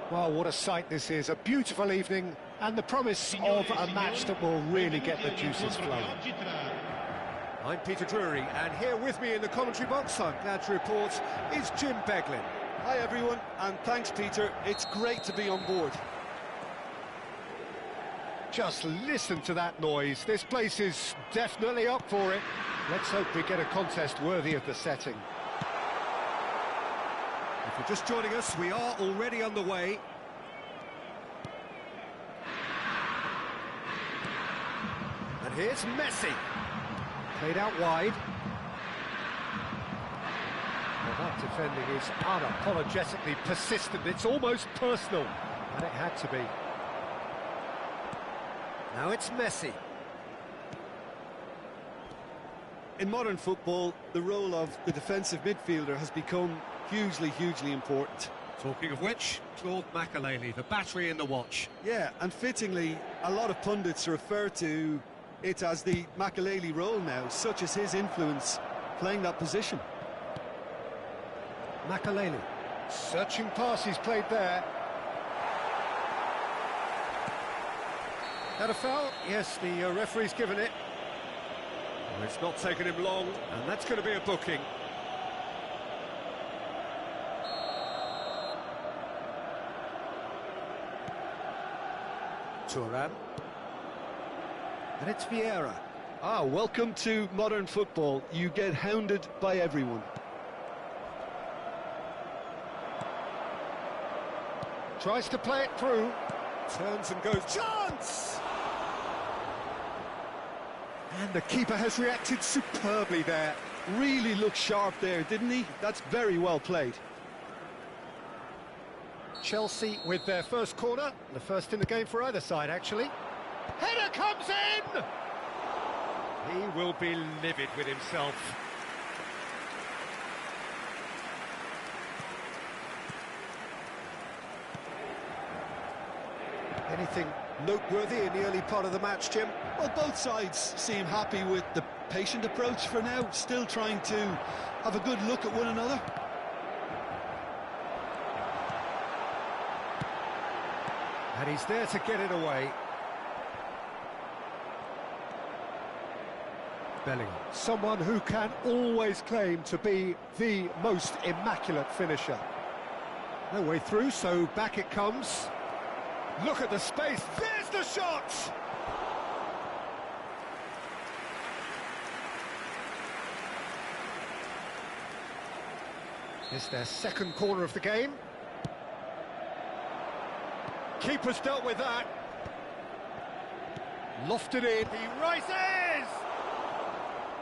Well, what a sight this is. A beautiful evening and the promise of a match that will really get the juices flowing. I'm Peter Drury, and here with me in the commentary box, I'm glad to report, is Jim Beglin. Hi everyone, and thanks Peter, it's great to be on board. Just listen to that noise. This place is definitely up for it. Let's hope we get a contest worthy of the setting. If you're just joining us, we are already underway. And here's Messi. Played out wide. Well, that defending is unapologetically persistent. It's almost personal, and it had to be. Now it's Messi. In modern football, the role of the defensive midfielder has become hugely important. Talking of which, Claude Makelele, the battery in the watch. Yeah, and fittingly, a lot of pundits refer to it as the Makelele role now, such as his influence playing that position. Makelele, searching pass he's played there. That a foul? Yes, the referee's given it. Well, it's not taken him long, and that's going to be a booking. Turan. And it's Vieira. Ah, welcome to modern football. You get hounded by everyone. Tries to play it through. Turns and goes. Chance! And the keeper has reacted superbly there. Really looked sharp there, didn't he? That's very well played. Chelsea with their first corner, the first in the game for either side, actually. Header comes in! He will be livid with himself. Anything noteworthy in the early part of the match, Jim? Well, both sides seem happy with the patient approach for now, still trying to have a good look at one another. And he's there to get it away. Bellingham, someone who can always claim to be the most immaculate finisher. No way through, so back it comes. Look at the space, there's the shot! It's their second corner of the game. Keeper's dealt with that. Lofted in, he rises!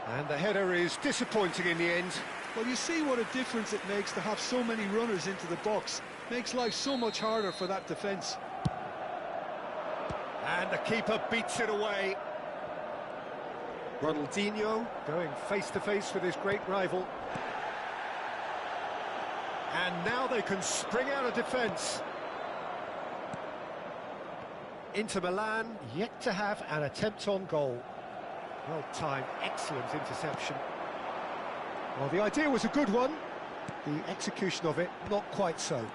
And the header is disappointing in the end. Well, you see what a difference it makes to have so many runners into the box. Makes life so much harder for that defence. And the keeper beats it away. Ronaldinho going face-to-face with his great rival. And now they can spring out of defence. Inter Milan yet to have an attempt on goal. Well-timed, excellent interception. Well, the idea was a good one. The execution of it, not quite so.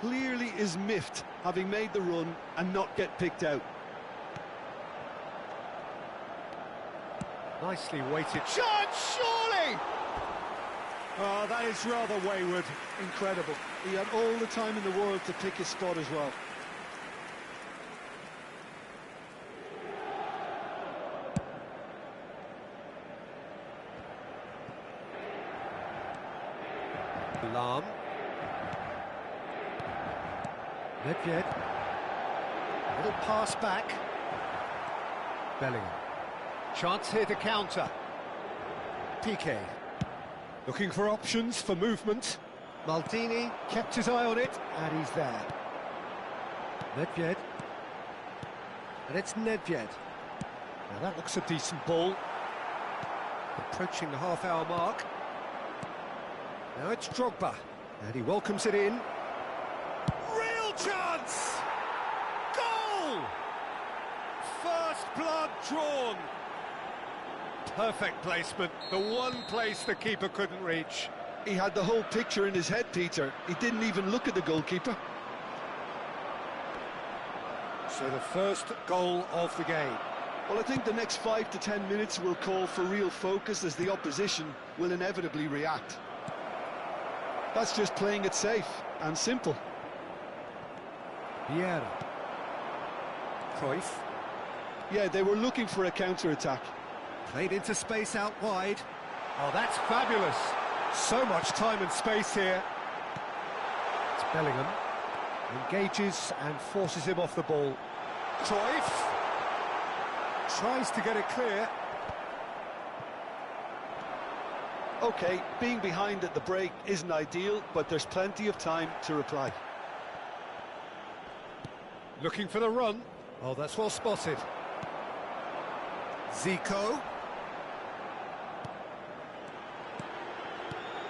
Clearly is miffed, having made the run and not get picked out. Nicely weighted. Chance, surely! away! Oh, that is rather wayward. Incredible. He had all the time in the world to pick his spot as well. Lahm. Nedved. Little pass back. Bellingham. Chance here to counter. Piqué. Looking for options for movement. Maldini kept his eye on it, and he's there. Nedved. And it's Nedved. Now that looks a decent ball. Approaching the half-hour mark. Now it's Drogba, and he welcomes it in. Real chance! Goal! First blood drawn. Perfect placement, the one place the keeper couldn't reach. He had the whole picture in his head, Peter. He didn't even look at the goalkeeper. So the first goal of the game. Well, I think the next 5 to 10 minutes will call for real focus as the opposition will inevitably react. That's just playing it safe and simple. Vieira. Cruyff. Yeah, they were looking for a counter-attack. Played into space out wide. Oh, that's fabulous. So much time and space here. It's Bellingham. Engages and forces him off the ball. Cruyff tries to get it clear. OK, being behind at the break isn't ideal, but there's plenty of time to reply. Looking for the run. Oh, that's well spotted. Zico.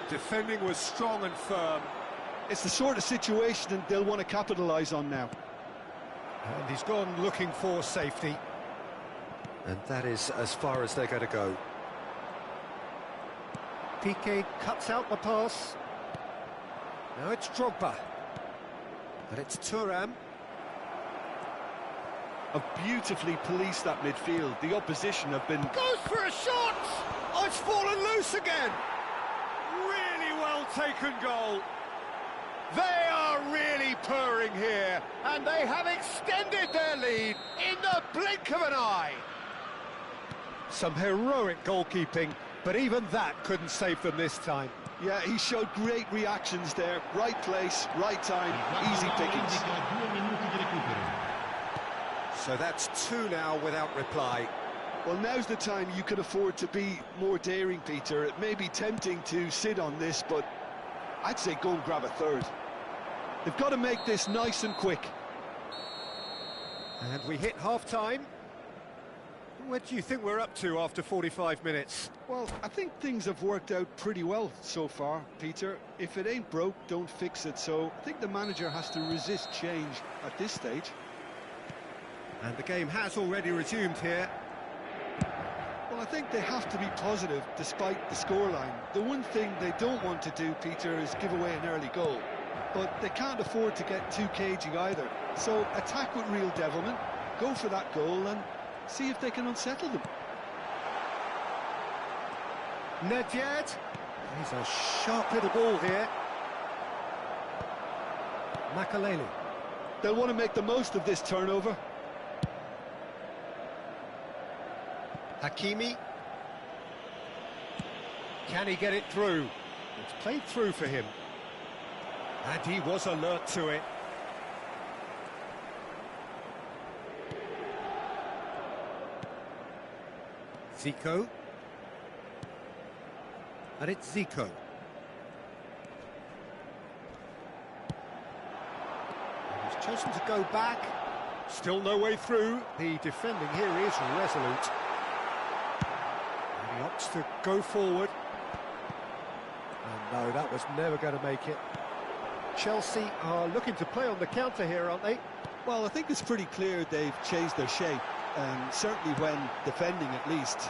Defending was strong and firm. It's the sort of situation they'll want to capitalise on now. And he's gone looking for safety. And that is as far as they're going to go. Piqué cuts out the pass. Now it's Drogba. And it's Thuram. Have beautifully policed that midfield. The opposition have been... Goes for a shot! Oh, it's fallen loose again! Really well taken goal. They are really purring here, and they have extended their lead in the blink of an eye. Some heroic goalkeeping, but even that couldn't save them this time. Yeah, he showed great reactions there. Right place, right time, easy pickings. So that's two now without reply. Well, now's the time you can afford to be more daring, Peter. It may be tempting to sit on this, but I'd say go and grab a third. They've got to make this nice and quick. And we hit half-time. What do you think we're up to after 45 minutes? Well, I think things have worked out pretty well so far, Peter. If it ain't broke, don't fix it. So I think the manager has to resist change at this stage. And the game has already resumed here. Well, I think they have to be positive despite the scoreline. The one thing they don't want to do, Peter, is give away an early goal. But they can't afford to get too cagey either. So attack with real devilment, go for that goal and see if they can unsettle them. Nedved. He's a sharp little ball here. Makaleli. They'll want to make the most of this turnover. Hakimi. Can he get it through? It's played through for him. And he was alert to it. Zico. And it's Zico. And he's chosen to go back. Still no way through. The defending here is resolute. And he opts to go forward. And no, that was never going to make it. Chelsea are looking to play on the counter here, aren't they? Well, I think it's pretty clear they've changed their shape, certainly when defending at least,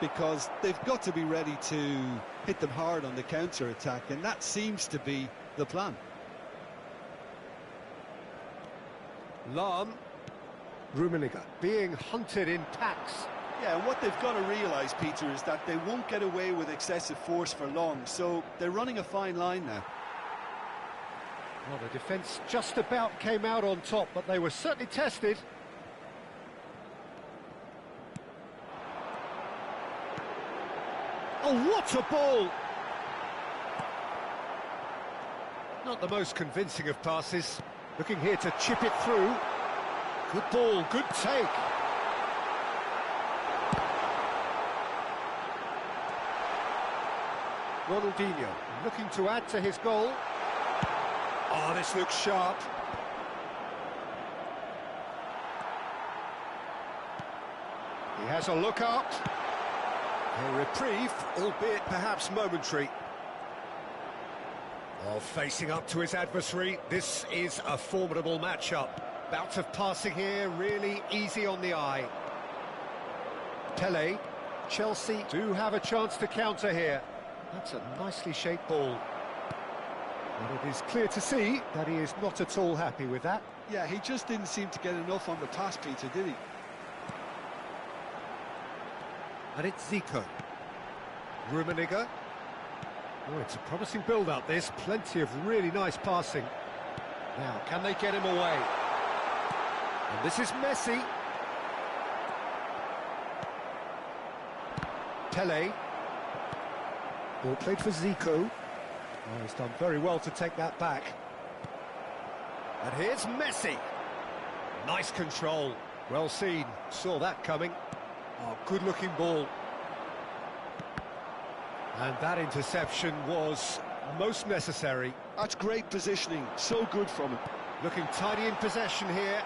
because they've got to be ready to hit them hard on the counter-attack, and that seems to be the plan. Lahm. Rummenigge being hunted in packs. Yeah, and what they've got to realise, Peter, is that they won't get away with excessive force for long, so they're running a fine line now. Well, the defence just about came out on top, but they were certainly tested. Oh, what a ball! Not the most convincing of passes. Looking here to chip it through. Good ball, good take. Ronaldinho looking to add to his goal. Oh, this looks sharp. He has a look up. A reprieve, albeit perhaps momentary. Oh, facing up to his adversary, this is a formidable matchup. Bout of passing here, really easy on the eye. Pele, Chelsea do have a chance to counter here. That's a nicely shaped ball. And it is clear to see that he is not at all happy with that. Yeah, he just didn't seem to get enough on the pass, Peter, did he? And it's Zico. Rummenigge. Oh, it's a promising build-up, this. Plenty of really nice passing. Now, can they get him away? And this is Messi. Pele. Ball played for Zico. Oh, he's done very well to take that back. And here's Messi. Nice control. Well seen. Saw that coming. Oh, good-looking ball. And that interception was most necessary. That's great positioning. So good from him. Looking tidy in possession here.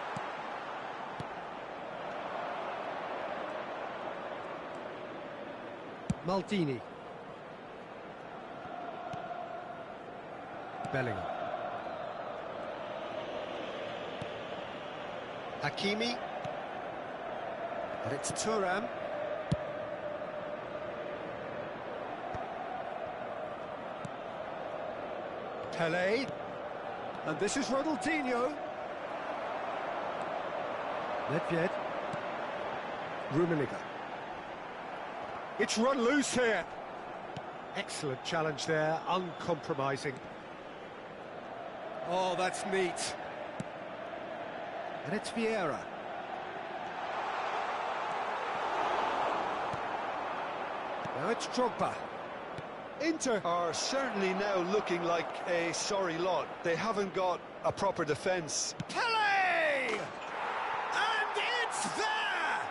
Maldini. Bellingham. Hakimi. And it's Thuram. Pele. And this is Ronaldinho. Nedved. Rummenigge. It's run loose here. Excellent challenge there, uncompromising. Oh, that's neat. And it's Vieira. Now it's Drogba. Inter are certainly now looking like a sorry lot. They haven't got a proper defence. Pele! And it's there!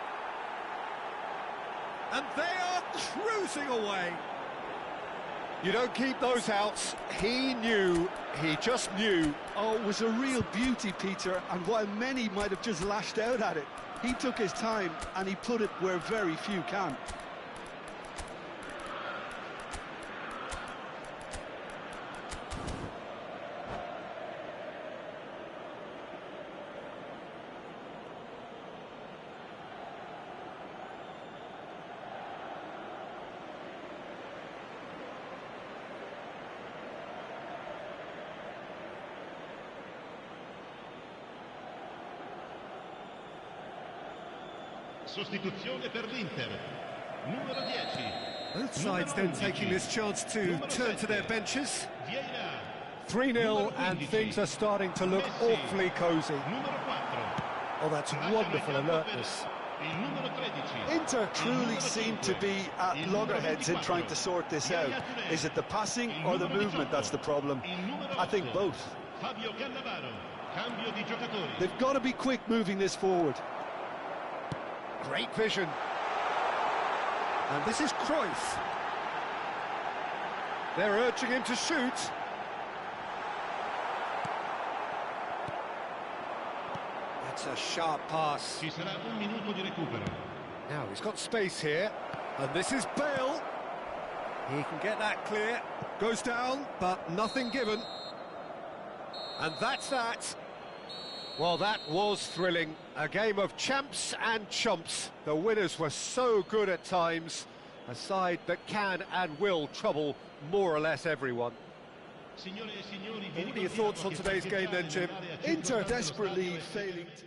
And they are cruising away. You don't keep those outs. He knew, he just knew. Oh, it was a real beauty, Peter, and while many might have just lashed out at it, he took his time and he put it where very few can. Sostituzione per l'Inter, numero 10. Both sides then taking this chance to turn to their benches. 3-0 and things are starting to look awfully cosy. Oh, that's wonderful alertness. Inter truly seem to be at loggerheads in trying to sort this out. Is it the passing or the movement that's the problem? I think both. They've got to be quick moving this forward. Great vision. And this is Cruyff. They're urging him to shoot. That's a sharp pass. Ci sarà un minuto di recupero. Now he's got space here. And this is Bale. He can get that clear. Goes down, but nothing given. And that's that. Well, that was thrilling. A game of champs and chumps. The winners were so good at times. A side that can and will trouble more or less everyone. What are your thoughts on today's game then, Jim? Inter desperately failing to...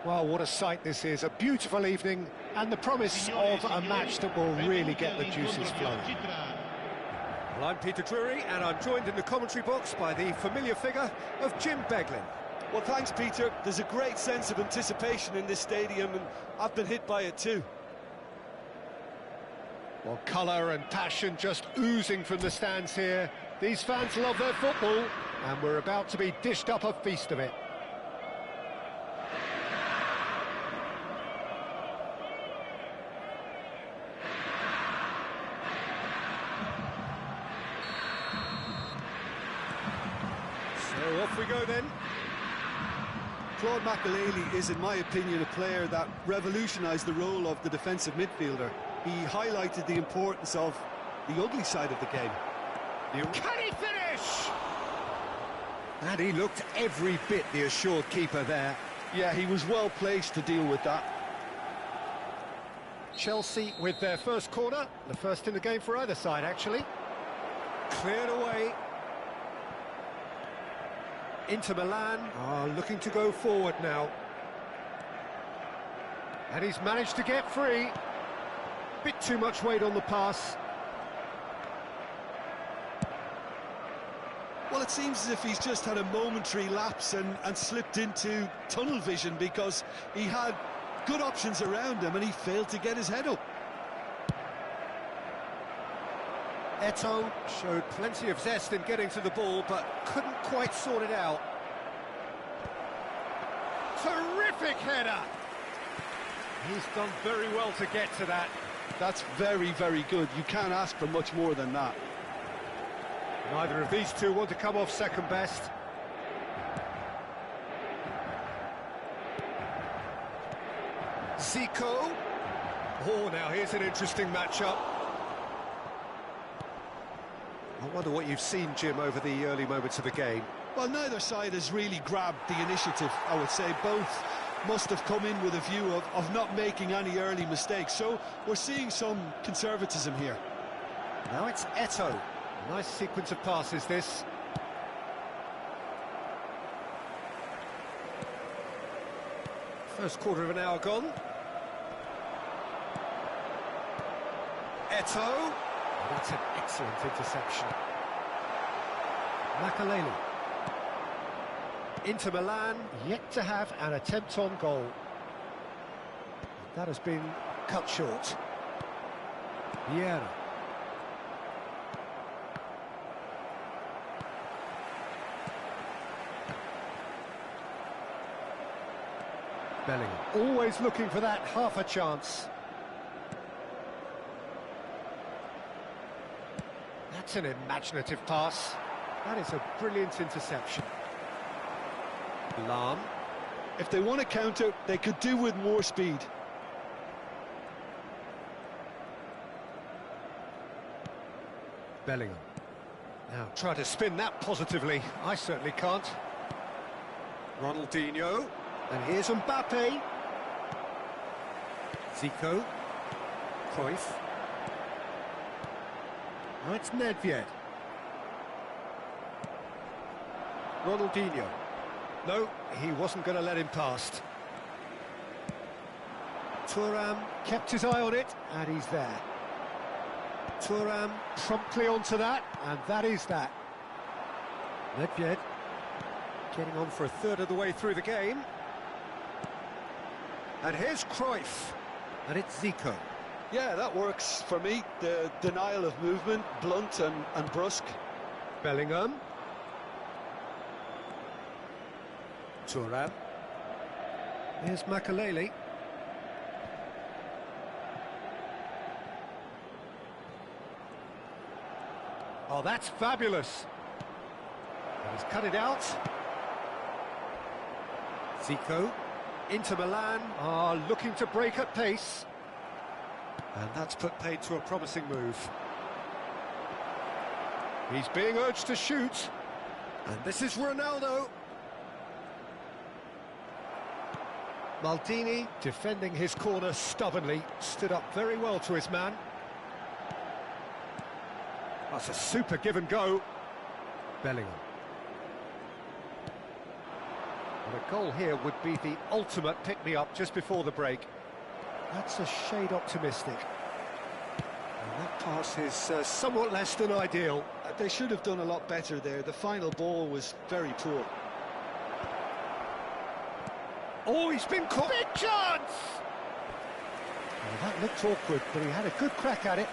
Well, what a sight this is. A beautiful evening and the promise of a match that will really get the juices flowing. Well, I'm Peter Drury, and I'm joined in the commentary box by the familiar figure of Jim Beglin. Well, thanks, Peter. There's a great sense of anticipation in this stadium, and I've been hit by it too. Well, colour and passion just oozing from the stands here. These fans love their football, and we're about to be dished up a feast of it. So off we go then. Claude Makelele is, in my opinion, a player that revolutionised the role of the defensive midfielder. He highlighted the importance of the ugly side of the game. Can he finish? And he looked every bit the assured keeper there. Yeah, he was well placed to deal with that. Chelsea with their first corner, the first in the game for either side, actually. Cleared away. Inter Milan are looking to go forward now. And he's managed to get free. Bit too much weight on the pass. Well, it seems as if he's just had a momentary lapse and slipped into tunnel vision, because he had good options around him and he failed to get his head up. Eto'o showed plenty of zest in getting to the ball, but couldn't quite sort it out. Terrific header! He's done very well to get to that. That's very, very good. You can't ask for much more than that. Neither of these two want to come off second best. Zico. Oh, now here's an interesting matchup. I wonder what you've seen, Jim, over the early moments of the game. Well, neither side has really grabbed the initiative, I would say. Both must have come in with a view of not making any early mistakes. So we're seeing some conservatism here. Now it's Eto'o. Nice sequence of passes, this. First quarter of an hour gone. Eto'o. That's an excellent interception. Makelele. Inter Milan yet to have an attempt on goal. That has been cut short. Vieira. Bellingham. Always looking for that half a chance. That's an imaginative pass. That is a brilliant interception. Lam. If they want to counter, they could do with more speed. Bellingham. Now try to spin that positively. I certainly can't. Ronaldinho. And here's Mbappe. Zico. Cruyff. Now it's Nedved. Ronaldinho. No, he wasn't going to let him past. Thuram kept his eye on it, and he's there. Thuram promptly onto that, and that is that. Nedved getting on for a third of the way through the game. And here's Cruyff, and it's Zico. Yeah, that works for me. The denial of movement, blunt and brusque. Bellingham. Thuram. Here's Makelele. Oh, that's fabulous. And he's cut it out. Zico. Inter Milan are looking to break at pace. And that's put paid to a promising move. He's being urged to shoot. And this is Ronaldo. Maldini, defending his corner stubbornly, stood up very well to his man. That's a super give and go. Bellingham. And a goal here would be the ultimate pick-me-up just before the break. That's a shade optimistic. And that pass is somewhat less than ideal. They should have done a lot better there. The final ball was very poor. Oh, he's been caught. Big chance! Well, that looked awkward, but he had a good crack at it.